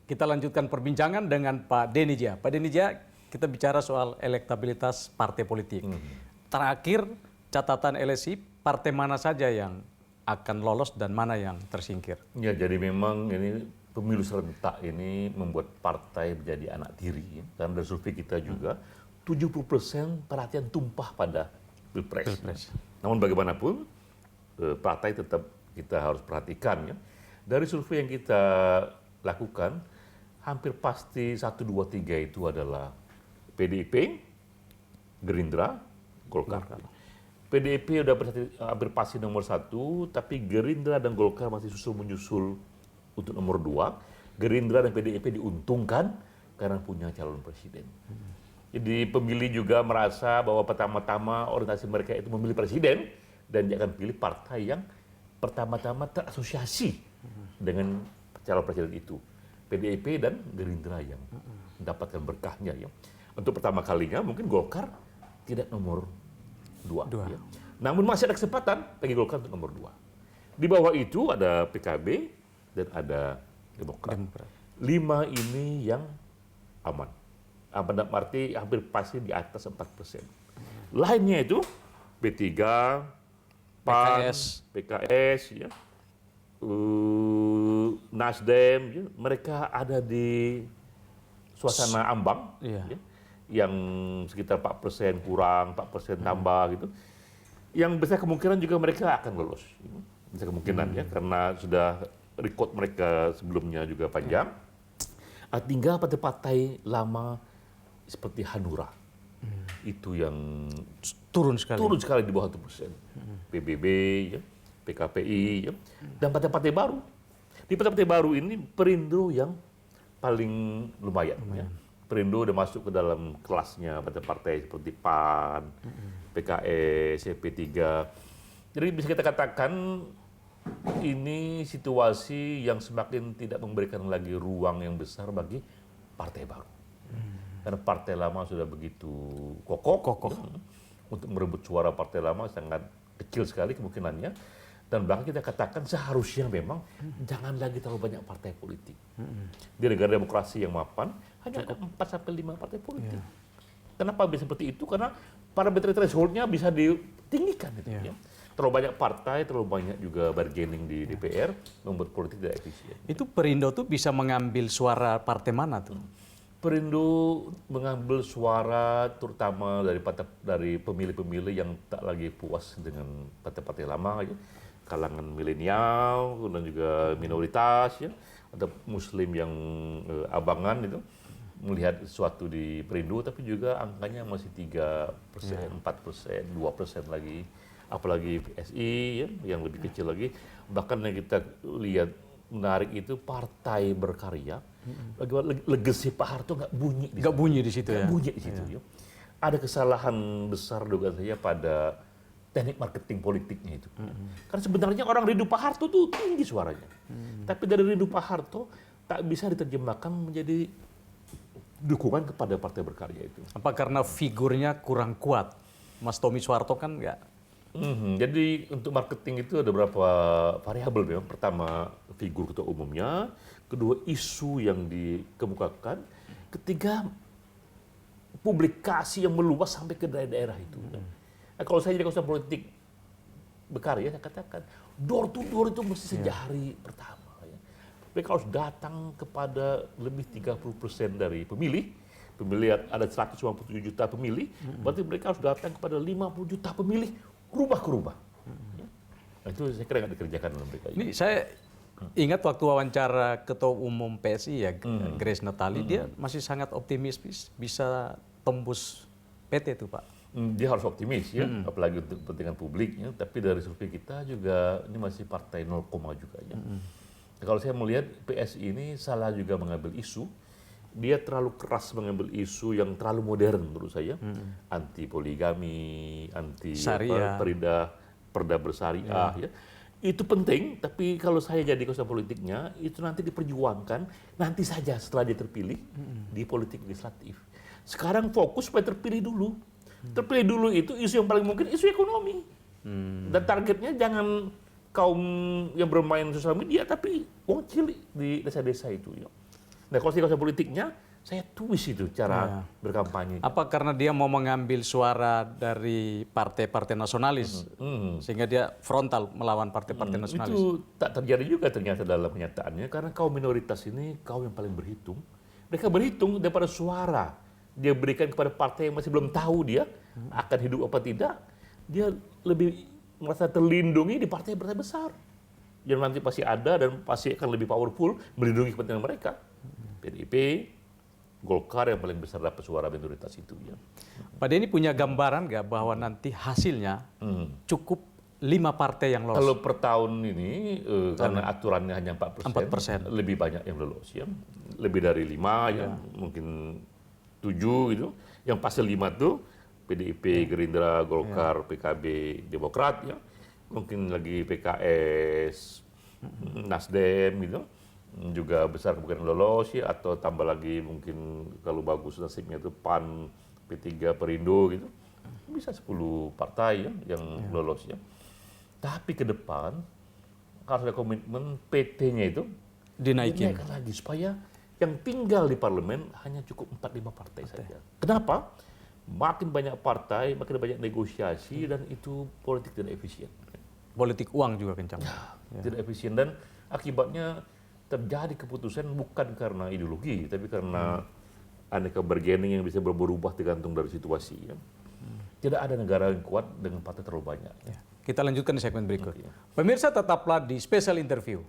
kita lanjutkan perbincangan dengan Pak Denny Dia. Pak Denny Dia, kita bicara soal elektabilitas partai politik. Terakhir, catatan LSI, partai mana saja yang akan lolos dan mana yang tersingkir? Ya, jadi memang ini pemilu serentak ini membuat partai menjadi anak tiri. Dan dari survei kita juga, 70% perhatian tumpah pada Pilpres. Namun bagaimanapun, partai tetap kita harus perhatikan. Ya. Dari survei yang kita lakukan, hampir pasti 1, 2, 3 itu adalah PDIP, Gerindra, Golkar. PDIP udah hampir pasti nomor 1, tapi Gerindra dan Golkar masih menyusul untuk nomor 2. Gerindra dan PDIP diuntungkan karena punya calon presiden. Jadi pemilih juga merasa bahwa pertama-tama orientasi mereka itu memilih presiden dan dia akan pilih partai yang pertama-tama terasosiasi dengan calon presiden itu. PDIP dan Gerindra yang mendapatkan berkahnya. Ya. Untuk pertama kalinya mungkin Golkar tidak nomor 2. Ya. Namun masih ada kesempatan bagi Golkar untuk nomor 2. Di bawah itu ada PKB dan ada Demokrat. 5 ini yang aman. Aman dalam arti hampir pasti di atas 4%. Lainnya itu P3, PAN, PKS, ya, Nasdem, ya, mereka ada di suasana ambang, ya, yang sekitar 4% kurang, 4% tambah gitu. Yang besar kemungkinan juga mereka akan lolos. Besar kemungkinan ya, karena sudah record mereka sebelumnya juga panjang. Tinggal partai-partai lama seperti Hanura. Itu yang turun sekali di bawah 1%. PBB, ya, PKPI, ya, dan partai-partai baru. Di partai-partai baru ini Perindo yang paling lumayan. Ya. Perindo udah masuk ke dalam kelasnya partai-partai seperti PAN, PKS, P3. Jadi bisa kita katakan ini situasi yang semakin tidak memberikan lagi ruang yang besar bagi partai baru. Karena partai lama sudah begitu kokoh. Ya, untuk merebut suara partai lama sangat kecil sekali kemungkinannya. Dan bahkan kita katakan seharusnya memang jangan lagi terlalu banyak partai politik. Di negara demokrasi yang mapan, hanya ada 4-5 partai politik. Kenapa bisa seperti itu? Karena parameter threshold-nya bisa ditinggikan. Gitu, ya. Terlalu banyak partai, terlalu banyak juga bargaining di DPR, membuat politik tidak efisien. Itu Perindo tuh bisa mengambil suara partai mana tuh? Perindo mengambil suara terutama dari pemilih-pemilih yang tak lagi puas dengan partai-partai lama, ya. Kalangan milenial dan juga minoritas, ya, atau Muslim yang abangan itu melihat sesuatu di Perindo, tapi juga angkanya masih 3%, 4%, 2% lagi. Apalagi PSI, ya, yang lebih kecil lagi. Bahkan yang kita lihat menarik itu Partai Berkarya. Legacy Pak Harto nggak bunyi. Nggak bunyi di situ ya? Bunyi di situ. Ya. Ada kesalahan besar dugaan saya pada teknik marketing politiknya itu. Karena sebenarnya orang rindu Pak Harto tuh tinggi suaranya. Tapi dari rindu Pak Harto tak bisa diterjemahkan menjadi dukungan kepada Partai Berkarya itu. Apa karena figurnya kurang kuat? Mas Tommy Soeharto kan nggak. Jadi untuk marketing itu ada beberapa variabel memang. Pertama, figur ketua umumnya. Kedua, isu yang dikemukakan. Ketiga, publikasi yang meluas sampai ke daerah-daerah itu. Nah, kalau saya jadi konsultan politik Berkarya, saya katakan door to door itu mesti sejak hari pertama. Ya. Tapi kalau datang kepada lebih 30% dari pemilih ada 157 juta pemilih, berarti mereka harus datang kepada 50 juta pemilih, rubah ke rubah. Nah, itu saya kira nggak dikerjakan oleh mereka. Ini saya ingat waktu wawancara Ketua Umum PSI ya, Grace Natali, dia masih sangat optimis bisa tembus PT itu, Pak. Dia harus optimis ya, apalagi untuk kepentingan publik ya. Tapi dari survei kita juga ini masih partai 0, juga ya. Kalau saya melihat PSI ini salah juga mengambil isu. Dia terlalu keras mengambil isu yang terlalu modern menurut saya, anti poligami, anti perda bersyariah, ya. Itu penting, tapi kalau saya jadi konsultan politiknya, itu nanti diperjuangkan nanti saja setelah dia terpilih di politik legislatif. Sekarang fokus supaya terpilih dulu. Terpilih dulu itu isu yang paling mungkin isu ekonomi. Dan targetnya jangan kaum yang bermain sosial media, tapi wong cilik di desa-desa itu. Ya. Nah, kalau kawasan politiknya, saya tulis itu cara berkampanye. Apa karena dia mau mengambil suara dari partai-partai nasionalis, sehingga dia frontal melawan partai-partai nasionalis? Itu tak terjadi juga ternyata dalam kenyataannya, karena kaum minoritas ini kaum yang paling berhitung. Mereka berhitung daripada suara dia berikan kepada partai yang masih belum tahu dia akan hidup apa tidak. Dia lebih merasa terlindungi di partai-partai besar yang nanti pasti ada dan pasti akan lebih powerful melindungi kepentingan mereka. PDIP, Golkar yang paling besar dapat suara minoritas itu. Ya. Pak Denny punya gambaran nggak bahwa nanti hasilnya cukup 5 partai yang lolos? Kalau per tahun ini, karena aturannya hanya 4%, 4%. lebih banyak yang lolos. Ya. Lebih dari 5, ya. Mungkin 7 gitu. Yang pasti 5 tuh PDIP, Gerindra, Golkar, PKB, Demokrat. Ya. Mungkin lagi PKS, Nasdem gitu. Juga besar kemungkinan lolos ya, atau tambah lagi mungkin kalau bagus nasibnya itu PAN, P3, Perindo gitu. Bisa 10 partai ya yang lolos ya. Tapi ke depan harus ada komitmen PT-nya itu Dinaikin. dinaikkan lagi supaya yang tinggal di parlemen hanya cukup 4-5 partai saja. Kenapa? Makin banyak partai, makin banyak negosiasi dan itu politik tidak efisien. Politik uang juga kencang. Tidak efisien dan akibatnya terjadi keputusan bukan karena ideologi, tapi karena aneka bargaining yang bisa berubah tergantung dari situasi. Ya. Tidak ada negara yang kuat dengan partai terlalu banyak. Kita lanjutkan di segmen berikut. Pemirsa tetaplah di Special Interview.